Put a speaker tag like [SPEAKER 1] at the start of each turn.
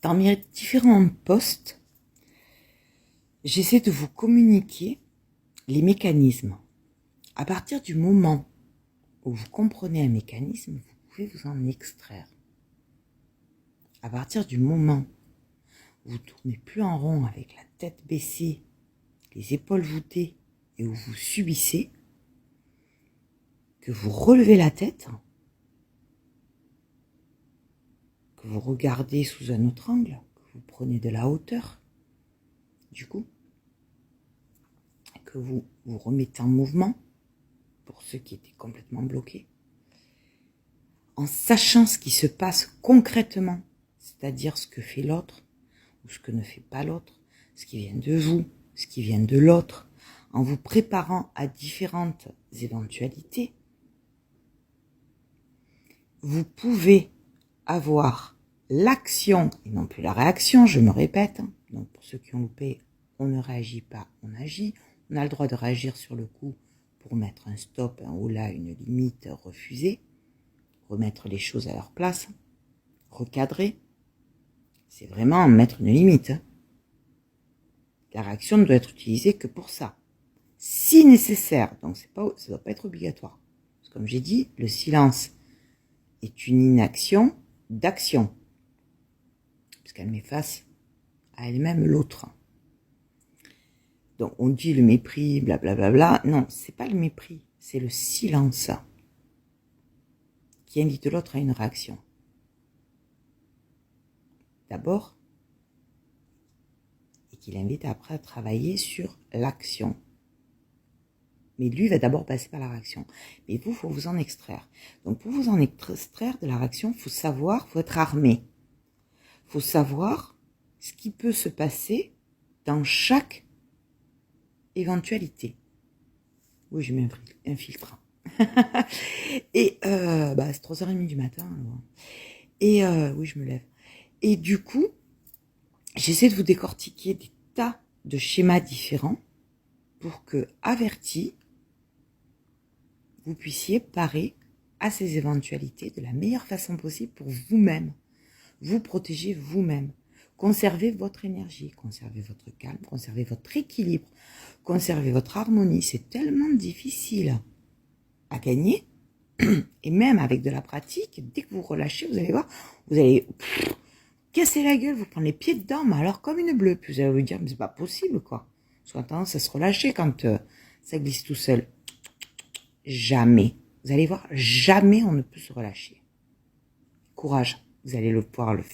[SPEAKER 1] Dans mes différents posts, j'essaie de vous communiquer les mécanismes. À partir du moment où vous comprenez un mécanisme, vous pouvez vous en extraire. À partir du moment où vous ne tournez plus en rond avec la tête baissée, les épaules voûtées et où vous subissez, que vous relevez la tête, que vous regardez sous un autre angle, que vous prenez de la hauteur, du coup, que vous vous remettez en mouvement, pour ceux qui étaient complètement bloqués, en sachant ce qui se passe concrètement, c'est-à-dire ce que fait l'autre ou ce que ne fait pas l'autre, ce qui vient de vous, ce qui vient de l'autre, en vous préparant à différentes éventualités, vous pouvez avoir l'action et non plus la réaction, je me répète. Donc pour ceux qui ont loupé, on ne réagit pas, on agit. On a le droit de réagir sur le coup pour mettre un stop, un holà, une limite, refuser, remettre les choses à leur place, recadrer. C'est vraiment mettre une limite. La réaction ne doit être utilisée que pour ça. Si nécessaire, donc ça ne doit pas être obligatoire. Parce que comme j'ai dit, le silence est une inaction d'action. Parce qu'elle met face à elle-même l'autre. Donc on dit le mépris, blablabla. Non, c'est pas le mépris, c'est le silence qui invite l'autre à une réaction. D'abord, et qui l'invite après à travailler sur l'action. Mais lui va d'abord passer par la réaction. Mais vous, il faut vous en extraire. Donc pour vous en extraire de la réaction, il faut savoir, il faut être armé. Il faut savoir ce qui peut se passer dans chaque éventualité. Oui, j'ai mis un filtre. Et c'est 3h30 du matin. Et oui, je me lève. Et du coup, j'essaie de vous décortiquer des tas de schémas différents pour que, avertis, vous puissiez parer à ces éventualités de la meilleure façon possible pour vous-même. Vous protéger vous-même. Conservez votre énergie, conservez votre calme, conservez votre équilibre, conservez votre harmonie. C'est tellement difficile à gagner. Et même avec de la pratique, dès que vous relâchez, vous allez voir, vous allez casser la gueule, vous prendre les pieds dedans, mais alors comme une bleue. Puis vous allez vous dire, mais c'est pas possible, quoi. Parce qu'on a tendance à se relâcher quand ça glisse tout seul. Jamais. Vous allez voir, jamais on ne peut se relâcher. Courage, vous allez pouvoir le faire.